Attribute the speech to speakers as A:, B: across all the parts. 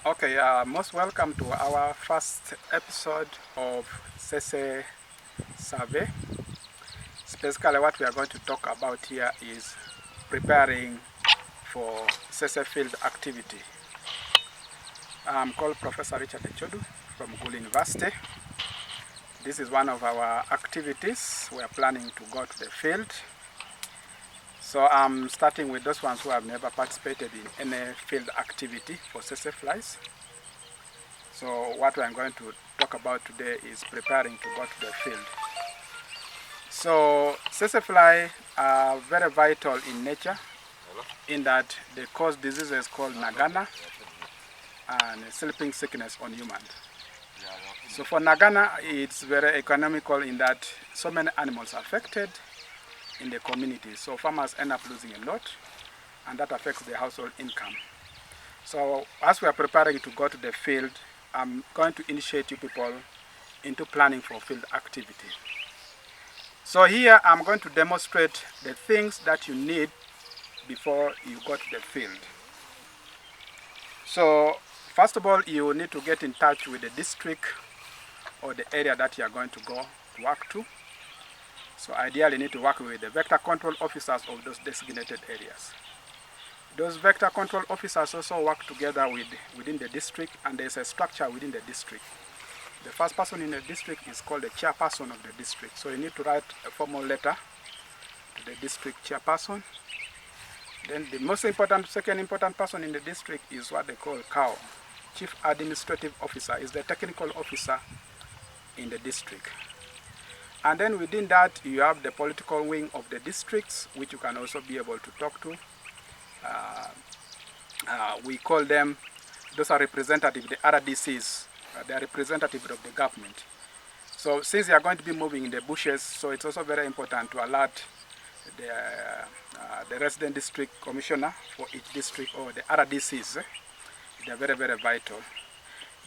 A: Okay, most welcome to our first episode of SESE survey. Basically, what we are going to talk about here is preparing for SESE field activity. I'm called Professor Richard Echodu from Gulu University. This is one of our activities. We are planning to go to the field. So I'm starting with those ones who have never participated in any field activity for SESE flies. So what I'm going to talk about today is preparing to go to the field. So SESE fly are very vital in nature in that they cause diseases called Nagana and sleeping sickness on humans. So for Nagana, it's very economical in that so many animals are affected in the community. So farmers end up losing a lot, and that affects their household income. So as we are preparing to go to the field, I'm going to initiate you people into planning for field activity. So here I'm going to demonstrate the things that you need before you go to the field. So first of all, you need to get in touch with the district or the area that you are going to go to work to. So ideally, you need to work with the vector control officers of those designated areas. Those vector control officers also work together within the district, and there's a structure within the district. The first person in the district is called the chairperson of the district. So you need to write a formal letter to the district chairperson. Then the most important, second important person in the district is what they call CAO. Chief Administrative Officer is the technical officer in the district. And then within that, you have the political wing of the districts, which you can also be able to talk to. We call them, those are representative, the RDCs, they are representative of the government. So since you are going to be moving in the bushes, so it's also very important to alert the resident district commissioner for each district, or the RDCs. They are very, very vital.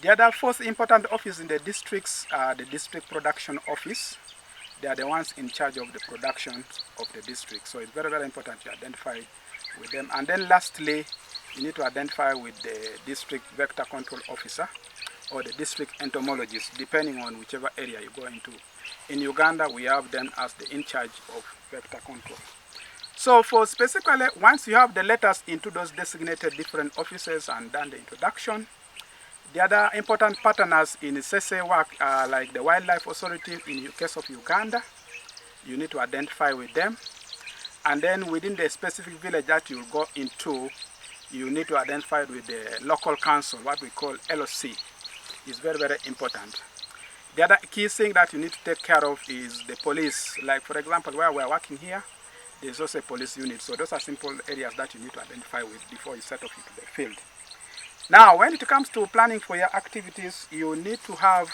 A: The other fourth important office in the districts are the district production office. They are the ones in charge of the production of the district. So it's very, very important to identify with them. And then lastly, you need to identify with the district vector control officer or the district entomologist, depending on whichever area you go into. In Uganda, we have them as the in charge of vector control. So for specifically, once you have the letters into those designated different offices and done the introduction, the other important partners in SESE work are like the Wildlife Authority in the case of Uganda. You need to identify with them. And then within the specific village that you'll go into, you need to identify with the local council, what we call LOC. It's very, very important. The other key thing that you need to take care of is the police. Like for example, where we're working here, there's also a police unit. So those are simple areas that you need to identify with before you set off into the field. Now, when it comes to planning for your activities, you need to have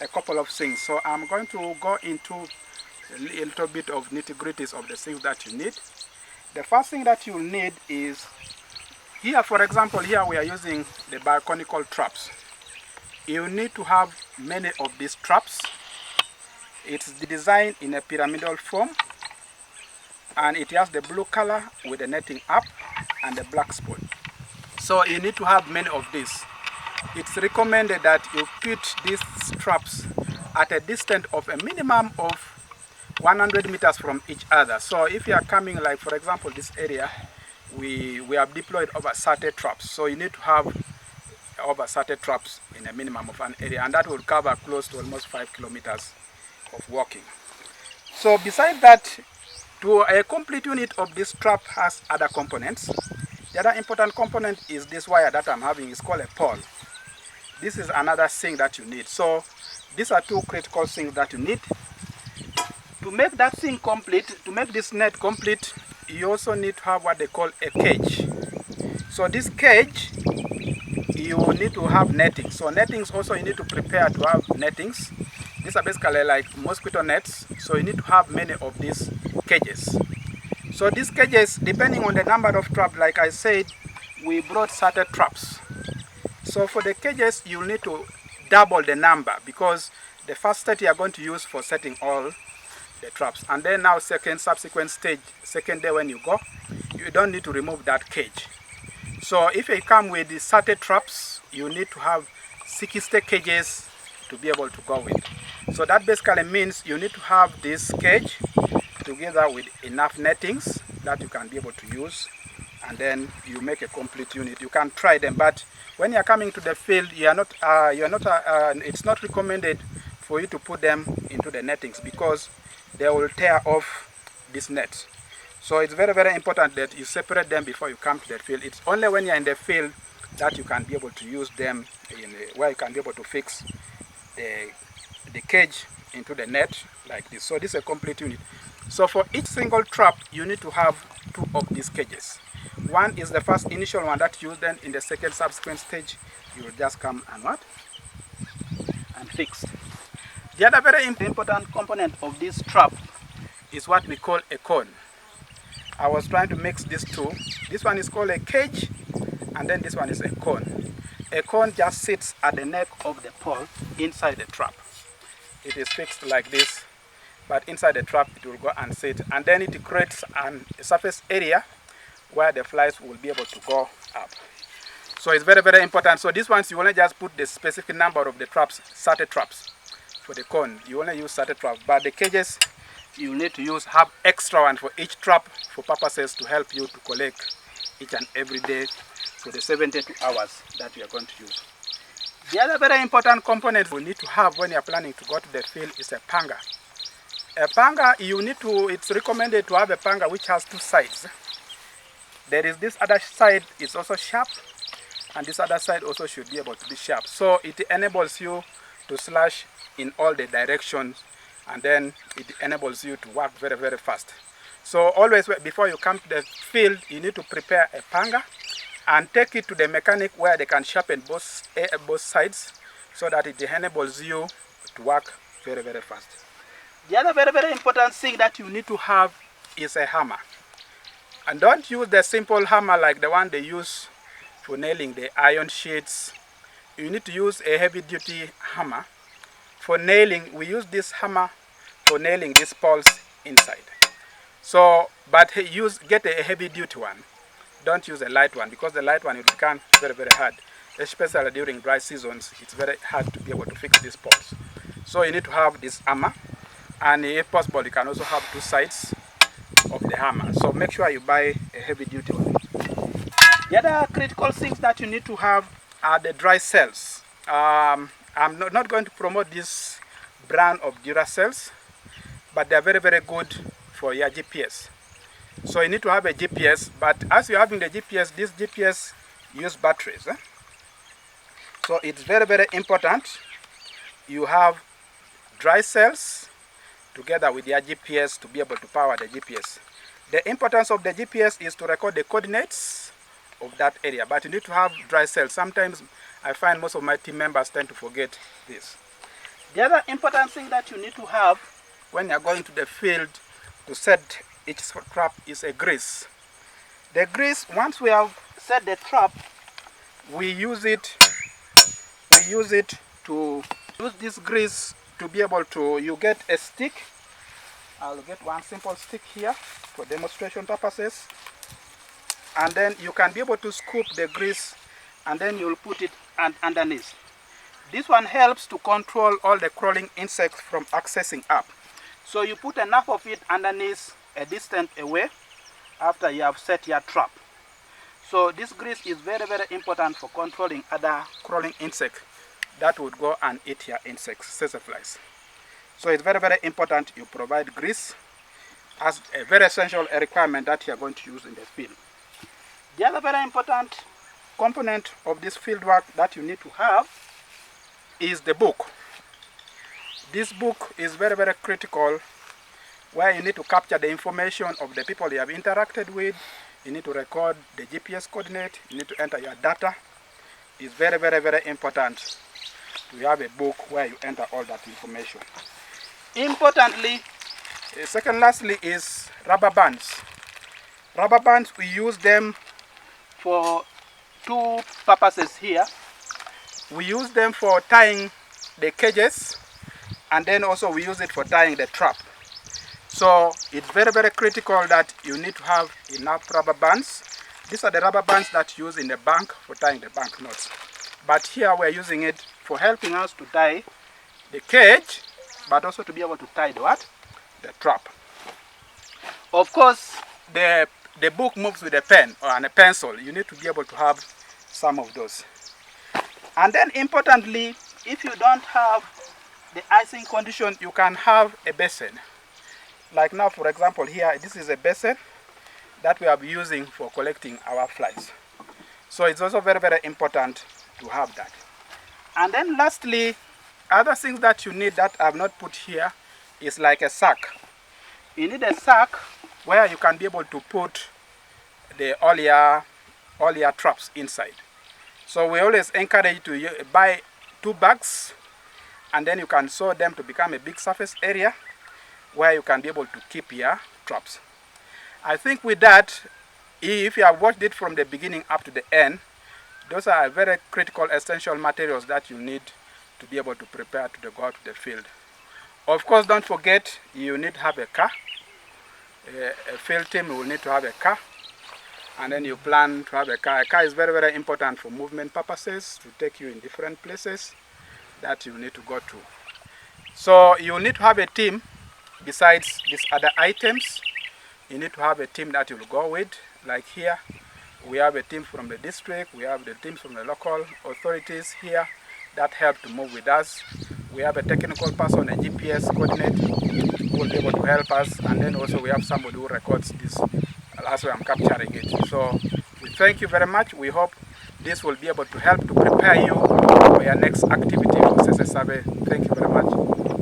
A: a couple of things. So I'm going to go into a little bit of nitty-gritties of the things that you need. The first thing that you need is, here for example, here we are using the bioconical traps. You need to have many of these traps. It's designed in a pyramidal form, and it has the blue color with the netting up and the black spot. So you need to have many of these. It's recommended that you put these traps at a distance of a minimum of 100 meters from each other. So if you are coming, like for example this area, we have deployed over 30 traps. So you need to have over 30 traps in a minimum of an area, and that will cover close to almost 5 kilometers of walking. So besides that, a complete unit of this trap has other components. The other important component is this wire that I'm having. It's called a pole. This is another thing that you need. So these are two critical things that you need. To make that thing complete, to make this net complete, you also need to have what they call a cage. So this cage, you need to have netting. So nettings also, you need to prepare to have nettings. These are basically like mosquito nets. So you need to have many of these cages. So these cages, depending on the number of traps, like I said, we brought 30 traps. So for the cages, you'll need to double the number, because the first set you are going to use for setting all the traps. And then now subsequent stage, second day when you go, you don't need to remove that cage. So if you come with the 30 traps you need to have 60 cages to be able to go with. So that basically means you need to have this cage together with enough nettings that you can be able to use, and then you make a complete unit. You can try them, but when you're coming to the field, it's not recommended for you to put them into the nettings because they will tear off this net. So it's very, very important that you separate them before you come to the field. It's only when you're in the field that you can be able to use them where you can be able to fix the cage into the net like this. So this is a complete unit. So for each single trap, you need to have 2 of these cages. One is the first initial one that you use, then in the second subsequent stage, you will just come and and fix. The other very important component of this trap is what we call a cone. I was trying to mix these two. This one is called a cage, and then this one is a cone. A cone just sits at the neck of the pole inside the trap. It is fixed like this, but inside the trap it will go and sit, and then it creates a surface area where the flies will be able to go up. So it's very, very important. So these ones, you only just put the specific number of the traps, 30 traps. For the cone, you only use 30 traps, but the cages, you need to have extra one for each trap for purposes to help you to collect each and every day for the 72 hours that you are going to use. The other very important component you need to have when you are planning to go to the field is a panga. A panga, it's recommended to have a panga which has 2 sides. There is this other side is also sharp, and this other side also should be able to be sharp. So it enables you to slash in all the directions, and then it enables you to work very, very fast. So always before you come to the field, you need to prepare a panga and take it to the mechanic where they can sharpen both sides, so that it enables you to work very, very fast. The other very, very important thing that you need to have is a hammer. And don't use the simple hammer like the one they use for nailing the iron sheets. You need to use a heavy duty hammer. For nailing, we use this hammer for nailing these poles inside. So, but get a heavy duty one. Don't use a light one, because the light one will become very, very hard. Especially during dry seasons, it's very hard to be able to fix these poles. So you need to have this hammer, and if possible, you can also have 2 sides of the hammer. So make sure you buy a heavy duty one. The other critical things that you need to have are the dry cells. I'm not going to promote this brand of Duracells, but they are very, very good for your GPS. So you need to have a GPS, but as you're having the GPS, this GPS use batteries. So it's very, very important you have dry cells together with your GPS to be able to power the GPS. The importance of the GPS is to record the coordinates of that area, but you need to have dry cells. Sometimes I find most of my team members tend to forget this. The other important thing that you need to have when you're going to the field to set each trap is a grease. The grease, once we have set the trap, we use this grease to be able to, you get a stick. I'll get one simple stick here for demonstration purposes, and then you can be able to scoop the grease, and then you'll put it underneath. This one helps to control all the crawling insects from accessing up. So you put enough of it underneath a distance away after you have set your trap. So this grease is very, very important for controlling other crawling insects that would go and eat your insects, sesaflies. So it's very, very important you provide grease as a very essential requirement that you are going to use in the field. The other very important component of this field work that you need to have is the book. This book is very, very critical, where you need to capture the information of the people you have interacted with. You need to record the GPS coordinate. You need to enter your data. It's very, very, very important to have a book where you enter all that information. Importantly, lastly is rubber bands. Rubber bands, we use them for 2 purposes here. We use them for tying the cages, and then also we use it for tying the trap. So it's very, very critical that you need to have enough rubber bands. These are the rubber bands that you use in the bank for tying the bank knots. but here we're using it for helping us to tie the cage, but also to be able to tie the what? The trap. Of course, the book moves with a pen or a pencil. You need to be able to have some of those. And then importantly, if you don't have the icing condition, you can have a basin. Like now, for example, here, this is a basin that we are using for collecting our flies. So it's also very, very important to have that. And then lastly, other things that you need that I have not put here is like a sack. You need a sack where you can be able to put all your traps inside. So we always encourage you to buy 2 bags, and then you can sew them to become a big surface area where you can be able to keep your traps. I think with that, if you have watched it from the beginning up to the end, those are very critical essential materials that you need to be able to prepare to go out to the field. Of course, don't forget you need to have a car. A field team will need to have a car, and then you plan to have a car. A car is very, very important for movement purposes, to take you in different places that you need to go to. So you need to have a team. Besides these other items, you need to have a team that you'll go with. Like here, we have a team from the district, we have the teams from the local authorities here that help to move with us. We have a technical person, a GPS coordinator, who will be able to help us, and then also we have somebody who records this as I'm capturing it. So we thank you very much. We hope this will be able to help to prepare you for your next activity for Sese Survey. Thank you very much.